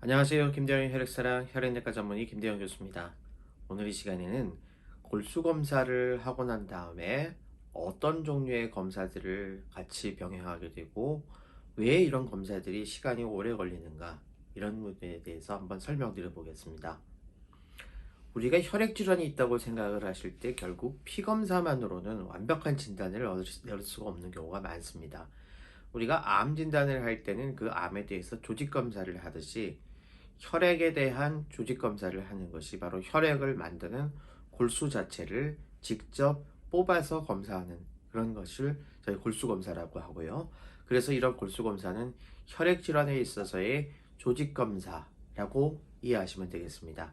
안녕하세요. 김대영의 혈액사랑 혈액내과 전문의 김대영 교수입니다. 오늘 이 시간에는 골수 검사를 하고 난 다음에 어떤 종류의 검사들을 같이 병행하게 되고 왜 이런 검사들이 시간이 오래 걸리는가, 이런 부분에 대해서 한번 설명드려 보겠습니다. 우리가 혈액 질환이 있다고 생각을 하실 때 결국 피 검사만으로는 완벽한 진단을 얻을 수가 없는 경우가 많습니다. 우리가 암 진단을 할 때는 그 암에 대해서 조직 검사를 하듯이 혈액에 대한 조직 검사를 하는 것이 바로 혈액을 만드는 골수 자체를 직접 뽑아서 검사하는 그런 것을 저희 골수 검사라고 하고요. 그래서 이런 골수 검사는 혈액 질환에 있어서의 조직 검사라고 이해하시면 되겠습니다.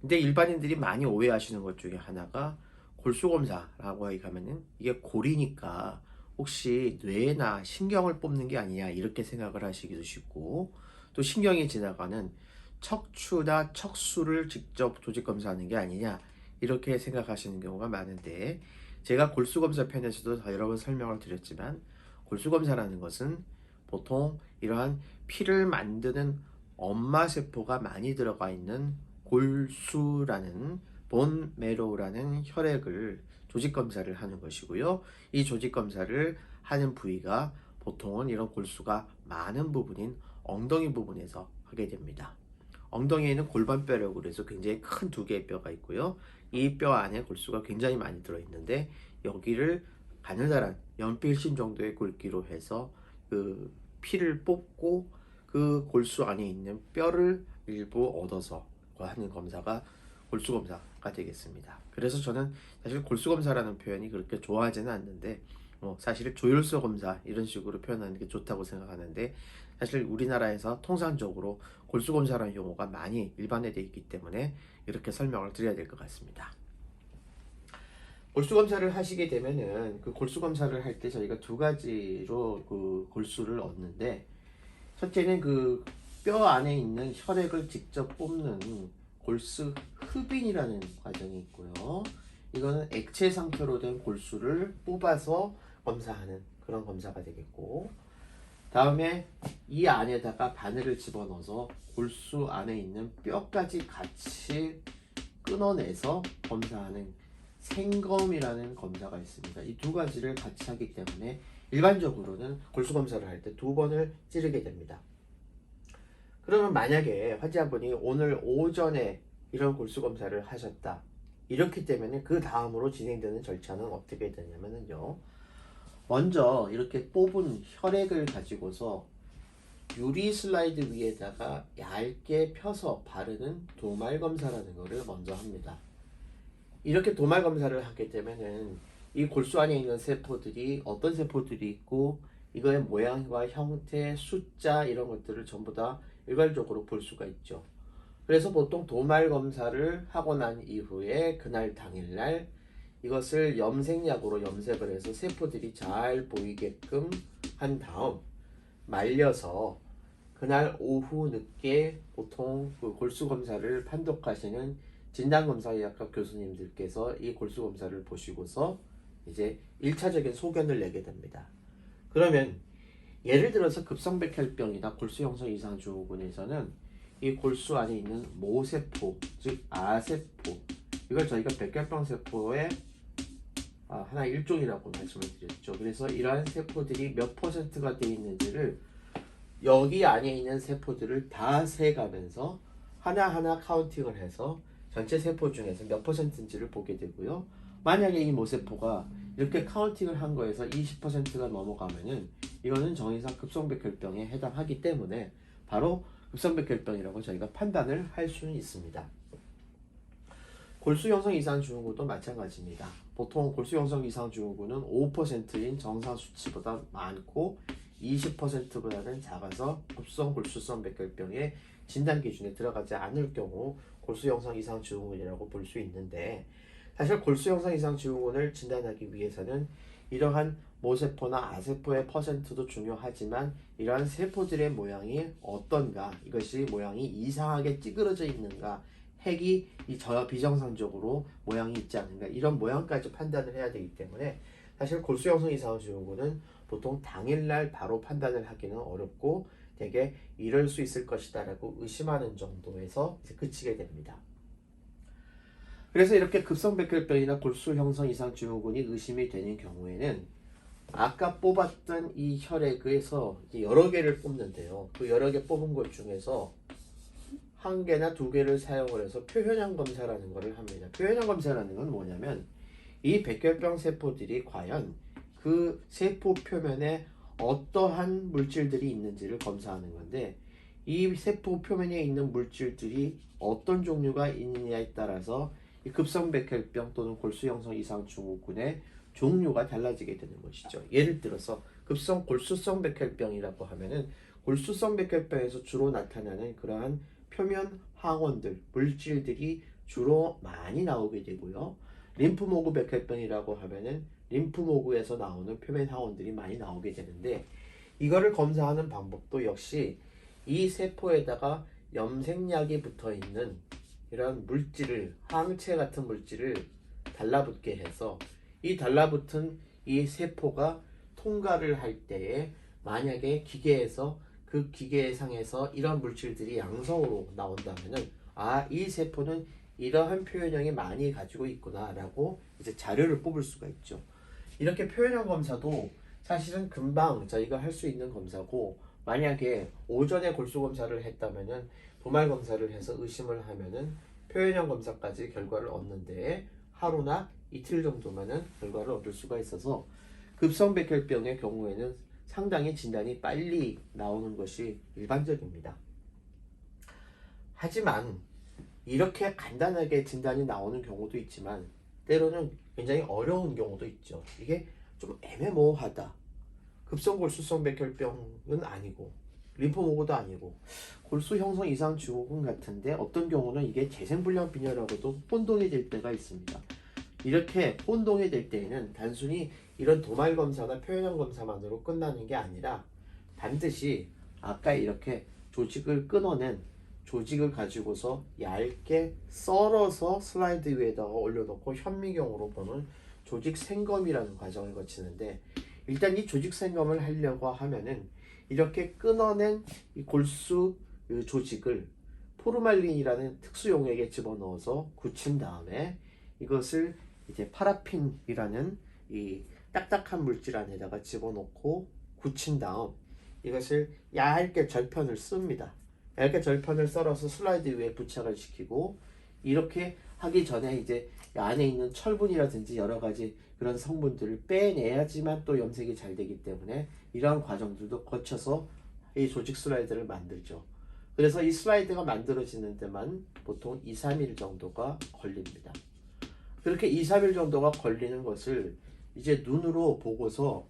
근데 일반인들이 많이 오해하시는 것 중에 하나가 골수 검사라고 하면은 이게 골이니까 혹시 뇌나 신경을 뽑는 게 아니냐, 이렇게 생각을 하시기도 쉽고, 또 신경이 지나가는 척추나 척수를 직접 조직 검사하는 게 아니냐, 이렇게 생각하시는 경우가 많은데, 제가 골수 검사 편에서도 여러 번 설명을 드렸지만 골수 검사라는 것은 보통 이러한 피를 만드는 엄마 세포가 많이 들어가 있는 골수라는 본 메로우라는 혈액을 조직 검사를 하는 것이고요. 이 조직 검사를 하는 부위가 보통은 이런 골수가 많은 부분인 엉덩이 부분에서 하게 됩니다. 엉덩이에는 골반뼈라고 해서 굉장히 큰 두 개의 뼈가 있고요. 이 뼈 안에 골수가 굉장히 많이 들어있는데, 여기를 가느다란 연필심 정도의 굵기로 해서 그 피를 뽑고 그 골수 안에 있는 뼈를 일부 얻어서 하는 검사가 골수 검사가 되겠습니다. 그래서 저는 사실 골수 검사라는 표현이 그렇게 좋아하지는 않는데, 사실 조혈소 검사 이런 식으로 표현하는 게 좋다고 생각하는데, 사실 우리나라에서 통상적으로 골수 검사라는 용어가 많이 일반화되어 있기 때문에 이렇게 설명을 드려야 될 것 같습니다. 골수 검사를 하시게 되면은 그 골수 검사를 할 때 저희가 두 가지로 그 골수를 얻는데, 첫째는 그 뼈 안에 있는 혈액을 직접 뽑는 골수 흡인이라는 과정이 있고요. 이거는 액체 상태로 된 골수를 뽑아서 검사하는 그런 검사가 되겠고, 다음에 이 안에다가 바늘을 집어넣어서 골수 안에 있는 뼈까지 같이 끊어내서 검사하는 생검이라는 검사가 있습니다. 이 두 가지를 같이 하기 때문에 일반적으로는 골수 검사를 할 때 두 번을 찌르게 됩니다. 그러면 만약에 환자분이 오늘 오전에 이런 골수 검사를 하셨다, 이렇기 때문에 그 다음으로 진행되는 절차는 어떻게 되냐면요, 먼저 이렇게 뽑은 혈액을 가지고서 유리 슬라이드 위에다가 얇게 펴서 바르는 도말 검사라는 것을 먼저 합니다. 이렇게 도말 검사를 하게 되면은 이 골수 안에 있는 세포들이 어떤 세포들이 있고, 이거의 모양과 형태, 숫자, 이런 것들을 전부 다 일괄적으로 볼 수가 있죠. 그래서 보통 도말 검사를 하고 난 이후에 그날 당일날 이것을 염색약으로 염색을 해서 세포들이 잘 보이게끔 한 다음 말려서 그날 오후 늦게 보통 그 골수 검사를 판독하시는 진단검사의학과 교수님들께서 이 골수 검사를 보시고서 이제 1차적인 소견을 내게 됩니다. 그러면 예를 들어서 급성백혈병이나 골수 형성 이상 증후군에서는 이 골수 안에 있는 모세포, 즉 아세포, 이걸 저희가 백혈병 세포의 하나 일종이라고 말씀을 드렸죠. 그래서 이러한 세포들이 몇 퍼센트가 되어 있는지를 여기 안에 있는 세포들을 다 세가면서 하나하나 카운팅을 해서 전체 세포 중에서 몇 퍼센트인지를 보게 되고요. 만약에 이 모세포가 이렇게 카운팅을 한 거에서 20%가 넘어가면은 이거는 정의상 급성백혈병에 해당하기 때문에 바로 급성백혈병이라고 저희가 판단을 할 수는 있습니다. 골수 형성 이상 증후군도 마찬가지입니다. 보통 골수 형성 이상 증후군은 5%인 정상 수치보다 많고 20%보다는 작아서 급성 골수성 백혈병의 진단 기준에 들어가지 않을 경우 골수 형성 이상 증후군이라고 볼 수 있는데, 사실 골수 형성 이상 증후군을 진단하기 위해서는 이러한 모세포나 아세포의 퍼센트도 중요하지만 이러한 세포들의 모양이 어떤가, 이것이 모양이 이상하게 찌그러져 있는가, 핵이 비정상적으로 모양이 있지 않는가, 이런 모양까지 판단을 해야 되기 때문에 사실 골수 형성 이상 증후군은 보통 당일날 바로 판단을 하기는 어렵고 되게 이럴 수 있을 것이다 라고 의심하는 정도에서 이제 그치게 됩니다. 그래서 이렇게 급성백혈병이나 골수 형성 이상 증후군이 의심이 되는 경우에는 아까 뽑았던 이 혈액에서 여러 개를 뽑는데요. 그 여러 개 뽑은 것 중에서 한 개나 두 개를 사용을 해서 표현형 검사라는 것을 합니다. 표현형 검사라는 건 뭐냐면 이 백혈병 세포들이 과연 그 세포 표면에 어떠한 물질들이 있는지를 검사하는 건데, 이 세포 표면에 있는 물질들이 어떤 종류가 있느냐에 따라서 이 급성백혈병 또는 골수 형성 이상 증후군의 종류가 달라지게 되는 것이죠. 예를 들어서 급성 골수성 백혈병이라고 하면은 골수성 백혈병에서 주로 나타나는 그러한 표면 항원들, 물질들이 주로 많이 나오게 되고요. 림프모구 백혈병이라고 하면은 림프모구에서 나오는 표면 항원들이 많이 나오게 되는데, 이거를 검사하는 방법도 역시 이 세포에다가 염색약이 붙어 있는 이런 물질을, 항체 같은 물질을 달라붙게 해서 이 달라붙은 이 세포가 통과를 할 때에 만약에 기계에서 그 기계상에서 이런 물질들이 양성으로 나온다면은 이 세포는 이러한 표현형이 많이 가지고 있구나 라고 이제 자료를 뽑을 수가 있죠. 이렇게 표현형 검사도 사실은 금방 저희가 할 수 있는 검사고, 만약에 오전에 골수 검사를 했다면은 도말 검사를 해서 의심을 하면은 표현형 검사까지 결과를 얻는데 하루나 이틀 정도면은 결과를 얻을 수가 있어서 급성백혈병의 경우에는 상당히 진단이 빨리 나오는 것이 일반적입니다. 하지만 이렇게 간단하게 진단이 나오는 경우도 있지만 때로는 굉장히 어려운 경우도 있죠. 이게 좀 애매모호하다. 급성골수성 백혈병은 아니고 림포모구도 아니고 골수 형성 이상 증후군 같은데 어떤 경우는 이게 재생불량 빈혈하고도 혼동이 될 때가 있습니다. 이렇게 혼동이 될 때에는 단순히 이런 도말 검사나 표현형 검사만으로 끝나는 게 아니라 반드시 아까 이렇게 조직을 끊어낸 조직을 가지고서 얇게 썰어서 슬라이드 위에다가 올려놓고 현미경으로 보는 조직 생검이라는 과정을 거치는데, 일단 이 조직 생검을 하려고 하면은 이렇게 끊어낸 이 골수 조직을 포르말린이라는 특수 용액에 집어넣어서 굳힌 다음에 이것을 이제 파라핀이라는 이 딱딱한 물질 안에다가 집어넣고 굳힌 다음 이것을 얇게 절편을 씁니다. 얇게 절편을 썰어서 슬라이드 위에 부착을 시키고, 이렇게 하기 전에 이제 안에 있는 철분이라든지 여러 가지 그런 성분들을 빼내야지만 또 염색이 잘 되기 때문에 이러한 과정들도 거쳐서 이 조직 슬라이드를 만들죠. 그래서 이 슬라이드가 만들어지는 데만 보통 2, 3일 정도가 걸립니다. 그렇게 2, 3일 정도가 걸리는 것을 이제 눈으로 보고서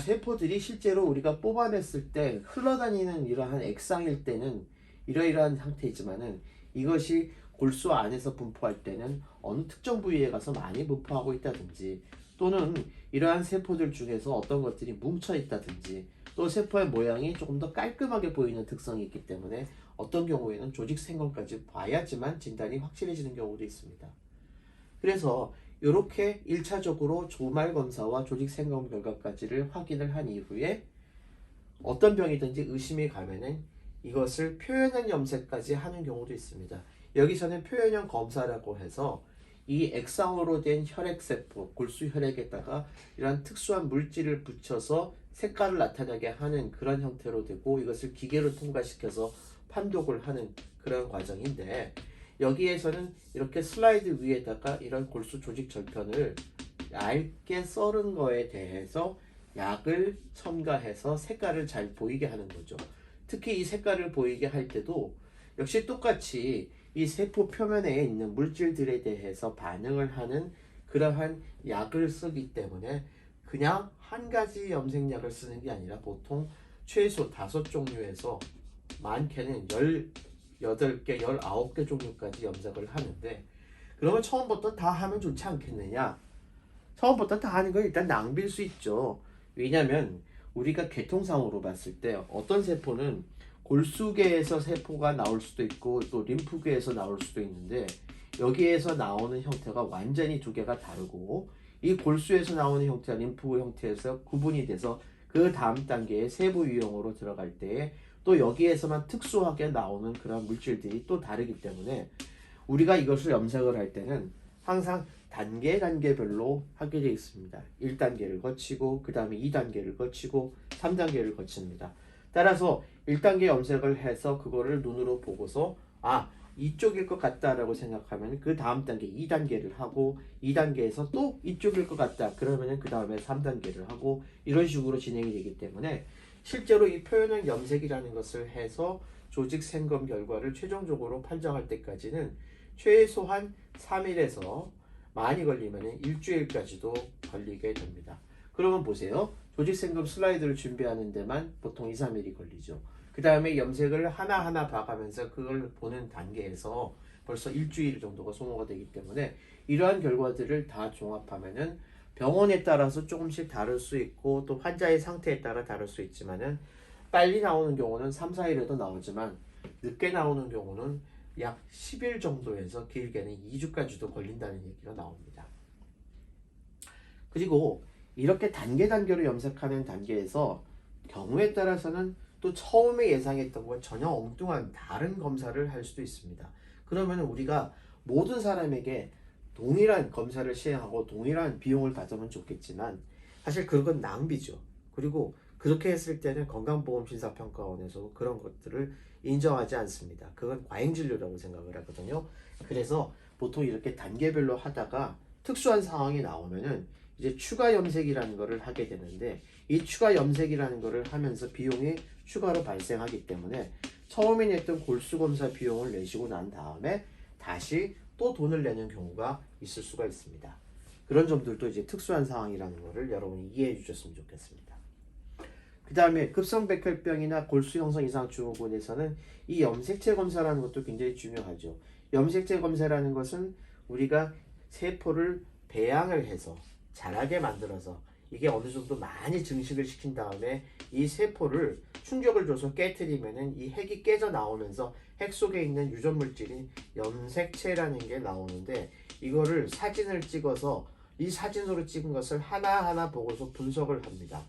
세포들이 실제로 우리가 뽑아냈을 때 흘러다니는 이러한 액상일 때는 이러이러한 상태이지만은 이것이 골수 안에서 분포할 때는 어느 특정 부위에 가서 많이 분포하고 있다든지, 또는 이러한 세포들 중에서 어떤 것들이 뭉쳐 있다든지, 또 세포의 모양이 조금 더 깔끔하게 보이는 특성이 있기 때문에 어떤 경우에는 조직 생검까지 봐야지만 진단이 확실해지는 경우도 있습니다. 그래서 이렇게 1차적으로 조말 검사와 조직 생검 결과까지를 확인을 한 이후에 어떤 병이든지 의심이 가면은 이것을 표현형 염색까지 하는 경우도 있습니다. 여기서는 표현형 검사라고 해서 이 액상으로 된 혈액세포, 골수 혈액에다가 이런 특수한 물질을 붙여서 색깔을 나타나게 하는 그런 형태로 되고, 이것을 기계로 통과시켜서 판독을 하는 그런 과정인데, 여기에서는 이렇게 슬라이드 위에다가 이런 골수 조직 절편을 얇게 썰은 거에 대해서 약을 첨가해서 색깔을 잘 보이게 하는 거죠. 특히 이 색깔을 보이게 할 때도 역시 똑같이 이 세포 표면에 있는 물질들에 대해서 반응을 하는 그러한 약을 쓰기 때문에 그냥 한 가지 염색약을 쓰는 게 아니라 보통 최소 5종류에서 많게는 18개, 19개 종류까지 염색을 하는데, 그러면 처음부터 다 하면 좋지 않겠느냐? 처음부터 다 하는 건 일단 낭비일 수 있죠. 왜냐하면 우리가 계통상으로 봤을 때 어떤 세포는 골수계에서 세포가 나올 수도 있고 또 림프계에서 나올 수도 있는데 여기에서 나오는 형태가 완전히 두 개가 다르고 이 골수에서 나오는 형태와 림프 형태에서 구분이 돼서 그 다음 단계의 세부 유형으로 들어갈 때 또 여기에서만 특수하게 나오는 그런 물질들이 또 다르기 때문에 우리가 이것을 염색을 할 때는 항상 단계별로 하게 되어 있습니다. 1단계를 거치고 그 다음에 2단계를 거치고 3단계를 거칩니다. 따라서 1단계 염색을 해서 그거를 눈으로 보고서 이쪽일 것 같다라고 생각하면 그 다음 단계 2단계를 하고 2단계에서 또 이쪽일 것 같다 그러면 그 다음에 3단계를 하고 이런 식으로 진행이 되기 때문에 실제로 이 표현형 염색이라는 것을 해서 조직 생검 결과를 최종적으로 판정할 때까지는 최소한 3일에서 많이 걸리면 일주일까지도 걸리게 됩니다. 그러면 보세요. 조직 생검 슬라이드를 준비하는 데만 보통 2, 3일이 걸리죠. 그 다음에 염색을 하나하나 봐가면서 그걸 보는 단계에서 벌써 일주일 정도가 소모가 되기 때문에 이러한 결과들을 다 종합하면은 병원에 따라서 조금씩 다를 수 있고 또 환자의 상태에 따라 다를 수 있지만은 빨리 나오는 경우는 3, 4일에도 나오지만 늦게 나오는 경우는 약 10일 정도에서 길게는 2주까지도 걸린다는 얘기가 나옵니다. 그리고 이렇게 단계로 염색하는 단계에서 경우에 따라서는 또 처음에 예상했던 것과 전혀 엉뚱한 다른 검사를 할 수도 있습니다. 그러면 우리가 모든 사람에게 동일한 검사를 시행하고 동일한 비용을 받으면 좋겠지만 사실 그건 낭비죠. 그리고 그렇게 했을 때는 건강보험심사평가원에서도 그런 것들을 인정하지 않습니다. 그건 과잉진료라고 생각을 하거든요. 그래서 보통 이렇게 단계별로 하다가 특수한 상황이 나오면은 이제 추가 염색이라는 것을 하게 되는데 이 추가 염색이라는 것을 하면서 비용이 추가로 발생하기 때문에 처음에 냈던 골수검사 비용을 내시고 난 다음에 다시 또 돈을 내는 경우가 있을 수가 있습니다. 그런 점들도 이제 특수한 상황이라는 것을 여러분이 이해해 주셨으면 좋겠습니다. 그 다음에 급성백혈병이나 골수 형성 이상 증후군에서는 이 염색체 검사라는 것도 굉장히 중요하죠. 염색체 검사라는 것은 우리가 세포를 배양을 해서 자라게 만들어서 이게 어느 정도 많이 증식을 시킨 다음에 이 세포를 충격을 줘서 깨트리면은 이 핵이 깨져 나오면서 핵 속에 있는 유전 물질인 염색체라는 게 나오는데 이거를 사진을 찍어서 이 사진으로 찍은 것을 하나하나 보고서 분석을 합니다.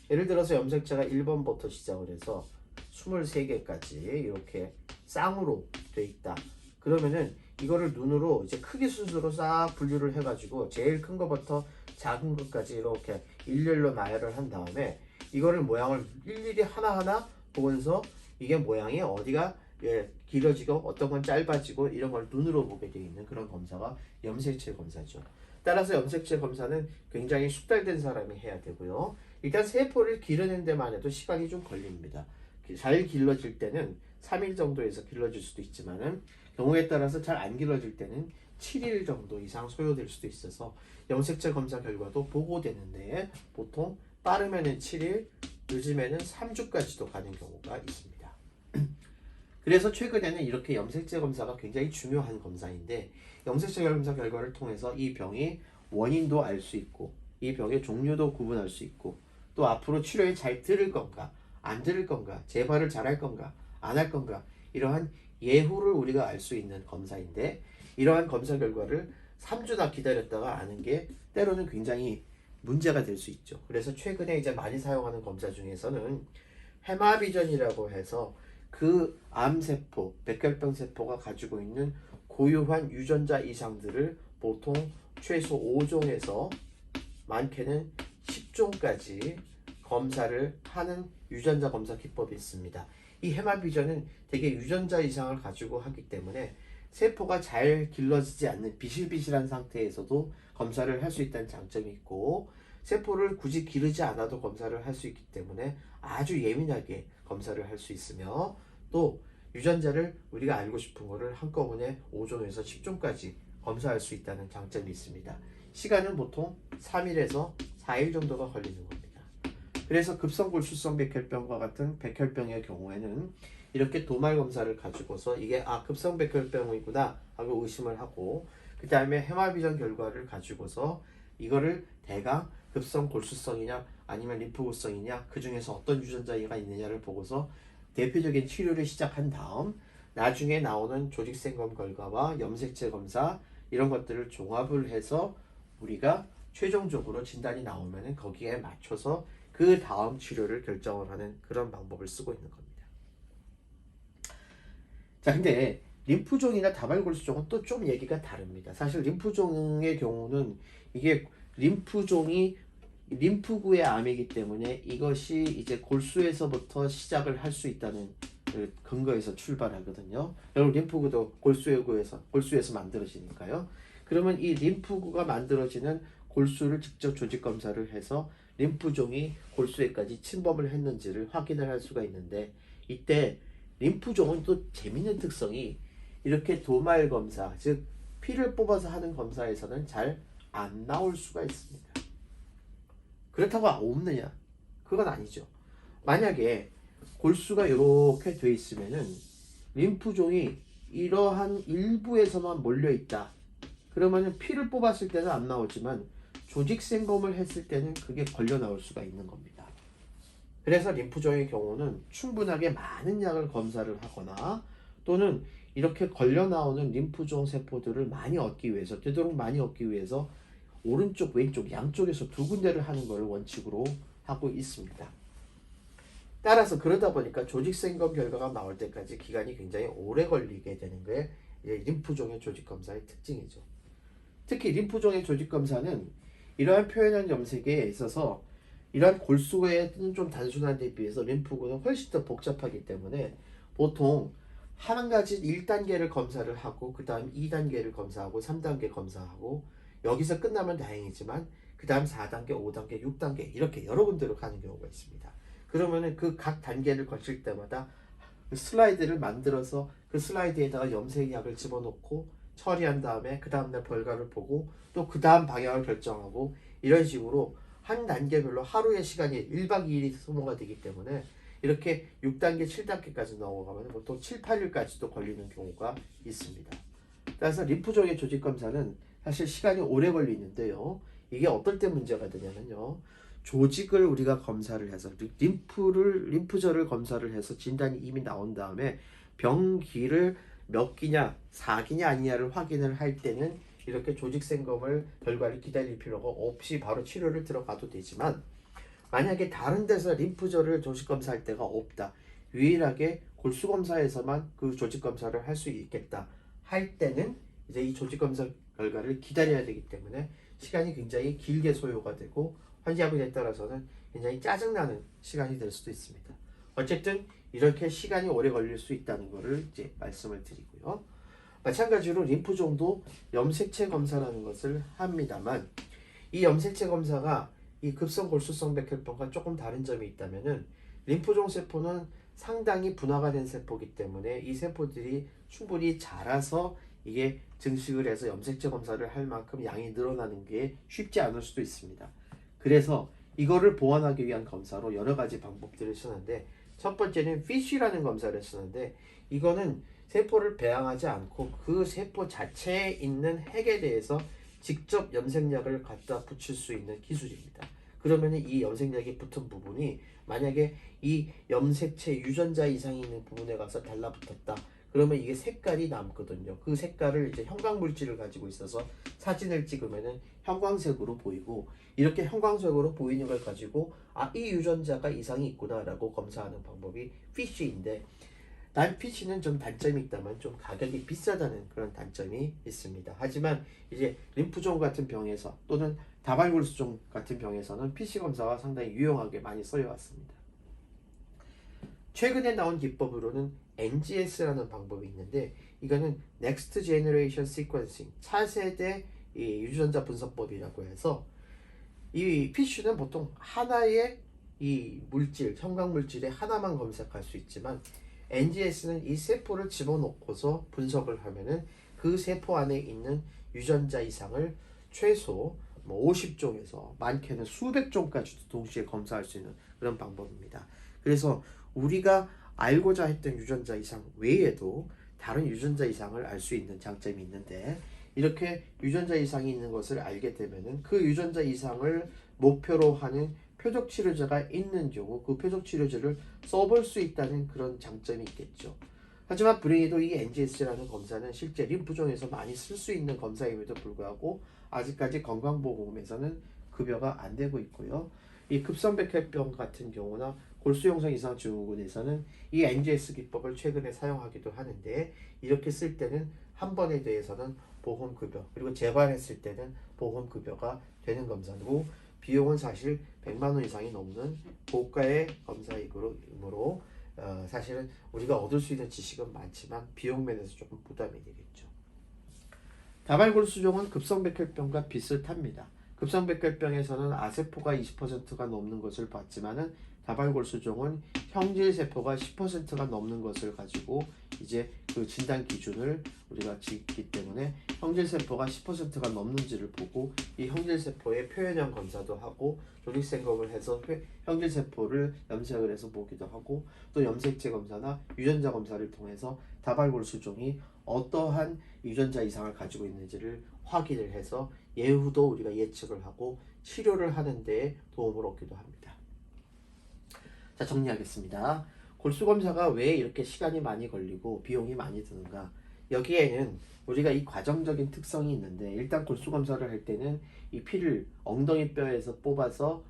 예를 들어서 염색체가 1번부터 시작을 해서 23개까지 이렇게 쌍으로 돼 있다. 그러면은 이거를 눈으로 이제 크기 순서로 싹 분류를 해가지고 제일 큰 것부터 작은 것까지 이렇게 일렬로 나열을 한 다음에 이거를 모양을 일일이 하나하나 보면서 이게 모양이 어디가 길어지고 어떤 건 짧아지고 이런 걸 눈으로 보게 되어 있는 그런 검사가 염색체 검사죠. 따라서 염색체 검사는 굉장히 숙달된 사람이 해야 되고요. 일단 세포를 기르는 데만 해도 시간이 좀 걸립니다. 잘 길러질 때는 3일 정도에서 길러질 수도 있지만은 경우에 따라서 잘 안 길러질 때는 7일 정도 이상 소요될 수도 있어서 염색체 검사 결과도 보고되는데 보통 빠르면은 7일, 늦으면은 3주까지도 가는 경우가 있습니다. 그래서 최근에는 이렇게 염색체 검사가 굉장히 중요한 검사인데 염색체 검사 결과를 통해서 이 병의 원인도 알 수 있고 이 병의 종류도 구분할 수 있고 또 앞으로 치료에 잘 들을 건가 안 들을 건가 재발을 잘 할 건가 안 할 건가 이러한 예후를 우리가 알 수 있는 검사인데 이러한 검사 결과를 3주나 기다렸다가 아는 게 때로는 굉장히 문제가 될 수 있죠. 그래서 최근에 이제 많이 사용하는 검사 중에서는 헤마비전이라고 해서 그 암세포, 백혈병 세포가 가지고 있는 고유한 유전자 이상들을 보통 최소 5종에서 많게는 10종까지 검사를 하는 유전자 검사 기법이 있습니다. 이 헤마비전은 되게 유전자 이상을 가지고 하기 때문에 세포가 잘 길러지지 않는 비실비실한 상태에서도 검사를 할 수 있다는 장점이 있고 세포를 굳이 기르지 않아도 검사를 할 수 있기 때문에 아주 예민하게 검사를 할 수 있으며 또 유전자를 우리가 알고 싶은 거를 한꺼번에 5종에서 10종까지 검사할 수 있다는 장점이 있습니다. 시간은 보통 3일에서 4일 정도가 걸리는 겁니다. 그래서 급성골수성 백혈병과 같은 백혈병의 경우에는 이렇게 도말 검사를 가지고서 이게 급성 백혈병이구나 하고 의심을 하고 그 다음에 해마비전 결과를 가지고서 이거를 대강 급성 골수성이냐 아니면 림프구성이냐 그 중에서 어떤 유전자가 있느냐를 보고서 대표적인 치료를 시작한 다음 나중에 나오는 조직생검 결과와 염색체 검사 이런 것들을 종합을 해서 우리가 최종적으로 진단이 나오면 거기에 맞춰서 그 다음 치료를 결정을 하는 그런 방법을 쓰고 있는 겁니다. 자, 근데 림프종이나 다발골수종은 또 좀 얘기가 다릅니다. 사실 림프종의 경우는 이게 림프종이 림프구의 암이기 때문에 이것이 이제 골수에서부터 시작을 할 수 있다는 그 근거에서 출발하거든요. 여러분 림프구도 골수에서 만들어지니까요. 그러면 이 림프구가 만들어지는 골수를 직접 조직 검사를 해서 림프종이 골수에까지 침범을 했는지를 확인을 할 수가 있는데 이때 림프종은 또 재밌는 특성이 이렇게 도말 검사, 즉 피를 뽑아서 하는 검사에서는 잘 안 나올 수가 있습니다. 그렇다고 없느냐? 그건 아니죠. 만약에 골수가 이렇게 돼 있으면은 림프종이 이러한 일부에서만 몰려 있다. 그러면은 피를 뽑았을 때는 안 나오지만 조직 생검을 했을 때는 그게 걸려 나올 수가 있는 겁니다. 그래서 림프종의 경우는 충분하게 많은 약을 검사를 하거나 또는 이렇게 걸려 나오는 림프종 세포들을 많이 얻기 위해서 되도록 많이 얻기 위해서 오른쪽 왼쪽 양쪽에서 두 군데를 하는 것을 원칙으로 하고 있습니다. 따라서 그러다 보니까 조직생검 결과가 나올 때까지 기간이 굉장히 오래 걸리게 되는 게 림프종의 조직검사의 특징이죠. 특히 림프종의 조직검사는 이러한 표현형 염색에 있어서 이러한 골수에는 좀 단순한 데 비해서 림프구는 훨씬 더 복잡하기 때문에 보통 한 가지 1단계를 검사를 하고 그 다음 2단계를 검사하고 3단계 검사하고 여기서 끝나면 다행이지만 그 다음 4단계, 5단계, 6단계 이렇게 여러 군데로 가는 경우가 있습니다. 그러면은 그 각 단계를 거칠 때마다 슬라이드를 만들어서 그 슬라이드에다가 염색약을 집어넣고 처리한 다음에 그 다음날 결과를 보고 또 그 다음 방향을 결정하고 이런 식으로 한 단계별로 하루의 시간이 1박 2일이 소모가 되기 때문에 이렇게 6단계, 7단계까지 넘어가면 보통 7, 8일까지도 걸리는 경우가 있습니다. 따라서 림프종의 조직검사는 사실 시간이 오래 걸리는데요. 이게 어떨 때 문제가 되냐면요. 조직을 우리가 검사를 해서 림프절을 검사를 해서 진단이 이미 나온 다음에 병기를 몇 기냐, 4기냐 아니냐를 확인을 할 때는 이렇게 조직생검을 결과를 기다릴 필요가 없이 바로 치료를 들어가도 되지만 만약에 다른 데서 림프절을 조직검사할 데가 없다. 유일하게 골수검사에서만 그 조직검사를 할 수 있겠다. 할 때는 이제 이 조직검사 결과를 기다려야 되기 때문에 시간이 굉장히 길게 소요가 되고 환자분에 따라서는 굉장히 짜증나는 시간이 될 수도 있습니다. 어쨌든 이렇게 시간이 오래 걸릴 수 있다는 것을 이제 말씀을 드리고요. 마찬가지로 림프종도 염색체 검사라는 것을 합니다만 이 염색체 검사가 이 급성 골수성 백혈병과 조금 다른 점이 있다면은 림프종 세포는 상당히 분화가 된 세포이기 때문에 이 세포들이 충분히 자라서 이게 증식을 해서 염색체 검사를 할 만큼 양이 늘어나는 게 쉽지 않을 수도 있습니다. 그래서 이거를 보완하기 위한 검사로 여러 가지 방법들을 쓰는데 첫 번째는 피쉬라는 검사를 쓰는데 이거는 세포를 배양하지 않고 그 세포 자체에 있는 핵에 대해서 직접 염색약을 갖다 붙일 수 있는 기술입니다. 그러면 이 염색약이 붙은 부분이 만약에 이 염색체 유전자 이상이 있는 부분에 가서 달라붙었다. 그러면 이게 색깔이 남거든요. 그 색깔을 이제 형광물질을 가지고 있어서 사진을 찍으면은 형광색으로 보이고 이렇게 형광색으로 보이는 걸 가지고 이 유전자가 이상이 있구나라고 검사하는 방법이 피쉬인데 난 피쉬는 좀 단점이 있다면 좀 가격이 비싸다는 그런 단점이 있습니다. 하지만 이제 림프종 같은 병에서 또는 다발골수종 같은 병에서는 피쉬 검사가 상당히 유용하게 많이 쓰여왔습니다. 최근에 나온 기법으로는 NGS라는 방법이 있는데 이거는 Next Generation Sequencing 차세대 유전자 분석법이라고 해서 이 피쉬는 보통 하나의 이 물질, 형광물질에 하나만 검색할 수 있지만 NGS는 이 세포를 집어넣고서 분석을 하면은 그 세포 안에 있는 유전자 이상을 최소 50종에서 많게는 수백 종까지도 동시에 검사할 수 있는 그런 방법입니다. 그래서 우리가 알고자 했던 유전자 이상 외에도 다른 유전자 이상을 알 수 있는 장점이 있는데 이렇게 유전자 이상이 있는 것을 알게 되면은 그 유전자 이상을 목표로 하는 표적 치료제가 있는 경우 그 표적 치료제를 써볼 수 있다는 그런 장점이 있겠죠. 하지만 불행히도 이 NGS라는 검사는 실제 림프종에서 많이 쓸 수 있는 검사임에도 불구하고 아직까지 건강보험에서는 급여가 안 되고 있고요. 이 급성백혈병 같은 경우나 골수용성 이상 증후군에서는 이 NGS 기법을 최근에 사용하기도 하는데 이렇게 쓸 때는 한 번에 대해서는 보험급여 그리고 재발했을 때는 보험급여가 되는 검사고 비용은 사실 100만 원 이상이 넘는 고가의 검사이므로 사실은 우리가 얻을 수 있는 지식은 많지만 비용 면에서 조금 부담이 되겠죠. 다발골수종은 급성백혈병과 비슷합니다. 급성백혈병에서는 아세포가 20%가 넘는 것을 봤지만은 다발골수종은 형질세포가 10%가 넘는 것을 가지고 이제 그 진단 기준을 우리가 짓기 때문에 형질세포가 10%가 넘는지를 보고 이 형질세포의 표현형 검사도 하고 조직생검을 해서 형질세포를 염색을 해서 보기도 하고 또 염색체 검사나 유전자 검사를 통해서 다발골수종이 어떠한 유전자 이상을 가지고 있는지를 확인을 해서 예후도 우리가 예측을 하고 치료를 하는 데 도움을 얻기도 합니다. 자, 정리하겠습니다. 골수검사가 왜 이렇게 시간이 많이 걸리고 비용이 많이 드는가? 여기에는 우리가 이 과정적인 특성이 있는데 일단 골수검사를 할 때는 이 피를 엉덩이 뼈에서 뽑아서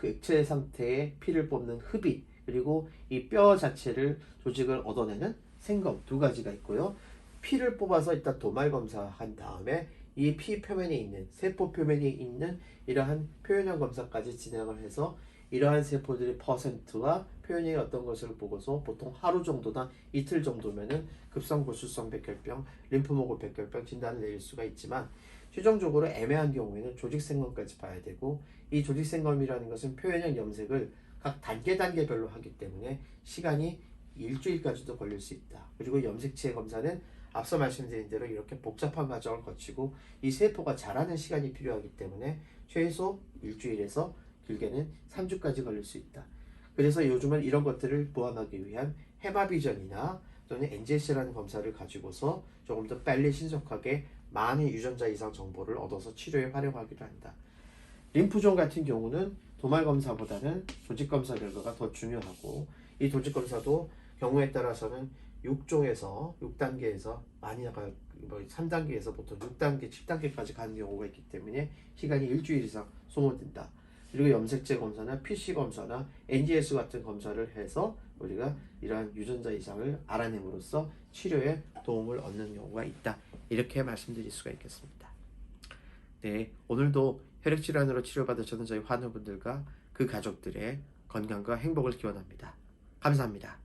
액체 상태의 피를 뽑는 흡입 그리고 이 뼈 자체를 조직을 얻어내는 생검 두 가지가 있고요. 피를 뽑아서 일단 도말 검사한 다음에 이 피 표면에 있는 세포 표면에 있는 이러한 표현형 검사까지 진행을 해서 이러한 세포들의 퍼센트와 표현이 어떤 것을 보고서 보통 하루 정도나 이틀 정도면은 급성 골수성 백혈병, 림프모골 백혈병 진단을 내릴 수가 있지만 최종적으로 애매한 경우에는 조직생검까지 봐야 되고 이 조직생검이라는 것은 표현형 염색을 각 단계별로 하기 때문에 시간이 일주일까지도 걸릴 수 있다. 그리고 염색체 검사는 앞서 말씀드린 대로 이렇게 복잡한 과정을 거치고 이 세포가 자라는 시간이 필요하기 때문에 최소 일주일에서 길게는 3주까지 걸릴 수 있다. 그래서 요즘은 이런 것들을 보완하기 위한 헤마비전이나 또는 NGS라는 검사를 가지고서 조금 더 빨리 신속하게 많은 유전자 이상 정보를 얻어서 치료에 활용하기도 한다. 림프종 같은 경우는 도말 검사보다는 조직 검사 결과가 더 중요하고 이 조직 검사도 경우에 따라서는 6종에서 6단계에서 많이 나가 3단계에서 보통 6단계, 7단계까지 가는 경우가 있기 때문에 시간이 일주일 이상 소모된다. 그리고 염색체 검사나 PC 검사나 NGS 같은 검사를 해서 우리가 이러한 유전자 이상을 알아냄으로써 치료에 도움을 얻는 경우가 있다. 이렇게 말씀드릴 수가 있겠습니다. 네, 오늘도 혈액질환으로 치료받으시는 저희 환우분들과 그 가족들의 건강과 행복을 기원합니다. 감사합니다.